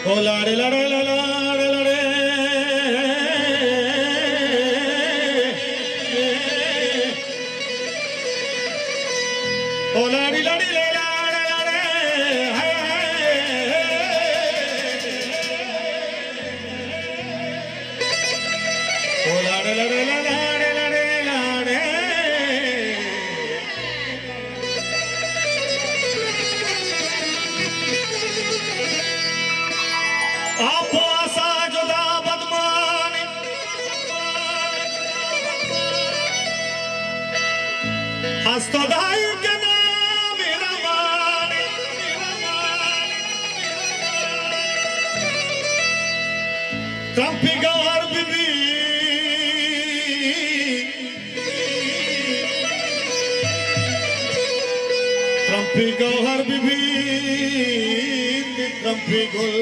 ओ लाड़े लाड़े लाड़े लाड़े ओ लाड़ी लाड़ी ले लाड़े लाड़े ओ लाड़े लाड़े लाड़े लाड़े लाड़े आपो आसा जुदा बदमान हस्तो दाई के नाम रमान त्रंपी गौर बीबी त्रंपी गौर बीबी त्रंपी गुल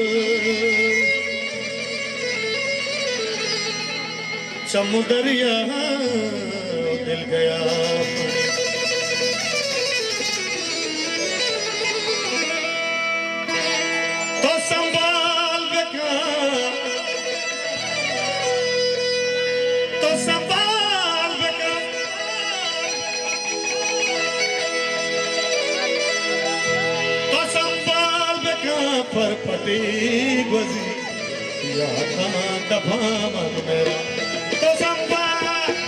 समुदरिया दिल गया तो संभाल बेका तो संभाल बेका तो संभाल बेका पर पटी गुजी या कहाँ दफा मन मेरा तो संभाल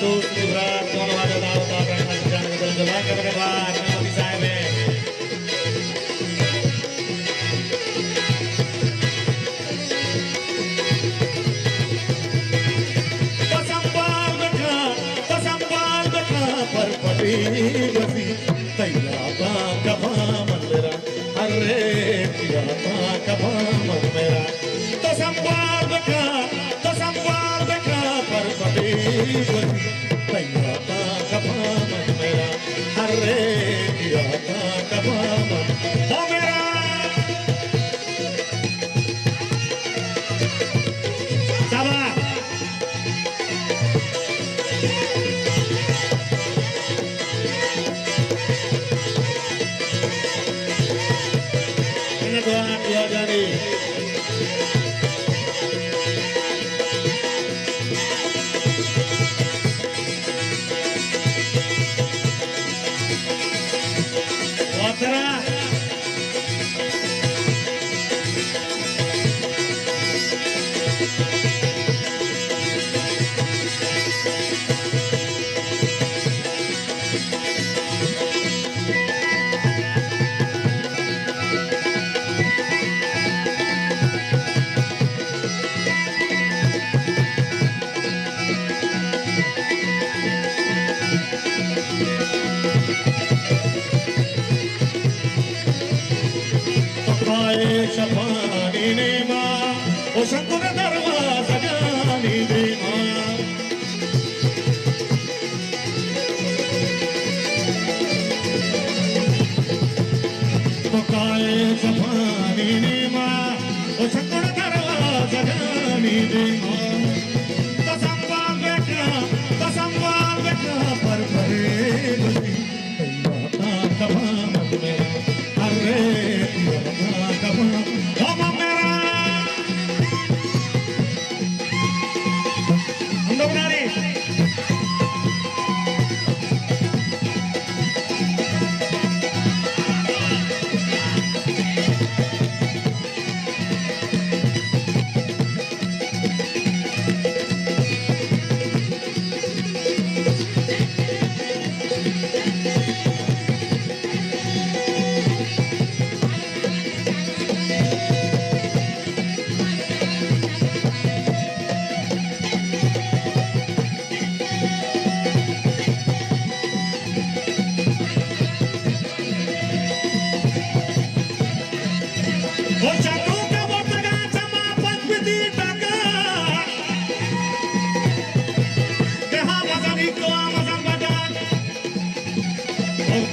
दोस्त विभ्राट दोनों वाले दावता करना जाने के लिए जला करने बाद मोदी साहब है तो संभाल बेटा पर पड़ी बसी तैयारा कभा मन मेरा अरे तैयारा कभा मन मेरा तो संभाल बेटा पर पड़ी बसी तैयारा कभा मन मेरा अरे तैयारा कभा मन ओ मेरा dua jari Watera शफानी ने माँ ओ शंकर दरवाजा जानी दे माँ पकाए शफानी ने माँ ओ शंकर दरवाजा जानी दे माँ तो संभाल बेटा पर परे बसी तैयारा कभा मन मेरा अरे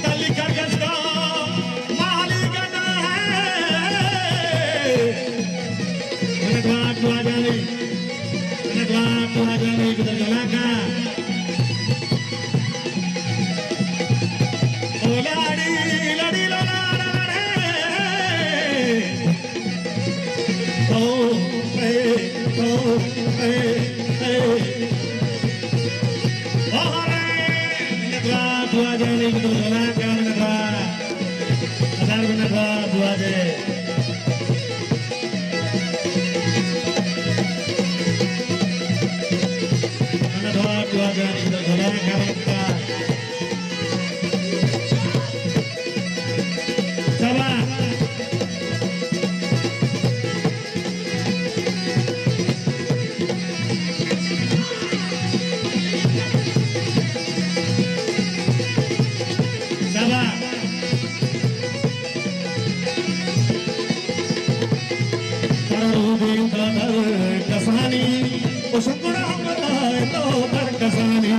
Tali गुजर जोला का ओ लाड़ी लड़ी लोला ओ ए ओ ए ओ रे नगरा दुआ जाने गुजर जोला का नगरा हजार नगरा दुआ दे Kasani, Osukura Hamara, Kasani.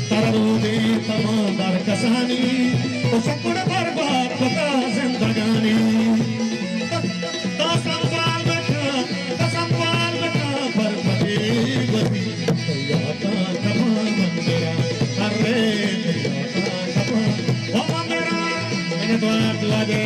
Tararudi Tamandar Kasani, Osukura Barba, Kota Zendagani. Tasambal Beka, Barbati, Bati, Yata Kama Mandira, Arre, Yata Kama, Omamera, Menedwa de.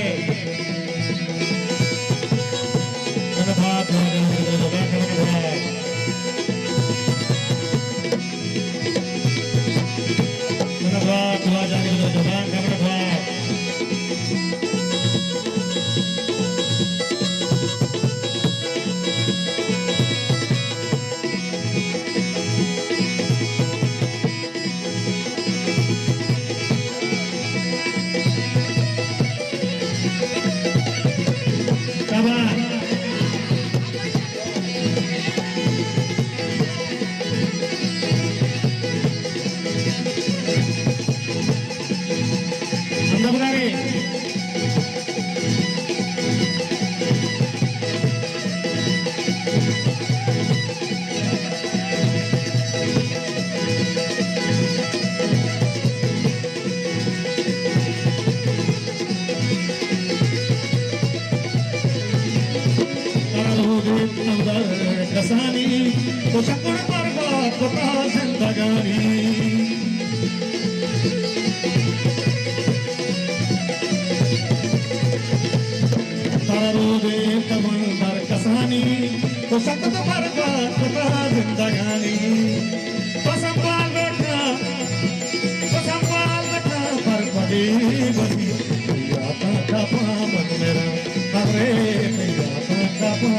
Kasani, Osakura Barba, Kota Zendagani. Tararudi Tamandar Kasani, Osakura Barba, Kota Zendagani. Pasambal Beka, Barbadi Badi, Yata Kapa Manmera, Arre, Yata Kapa,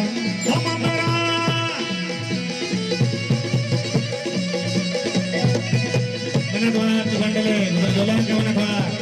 Amamera. Mana tuan tu bandel, berjalan ke mana tuan?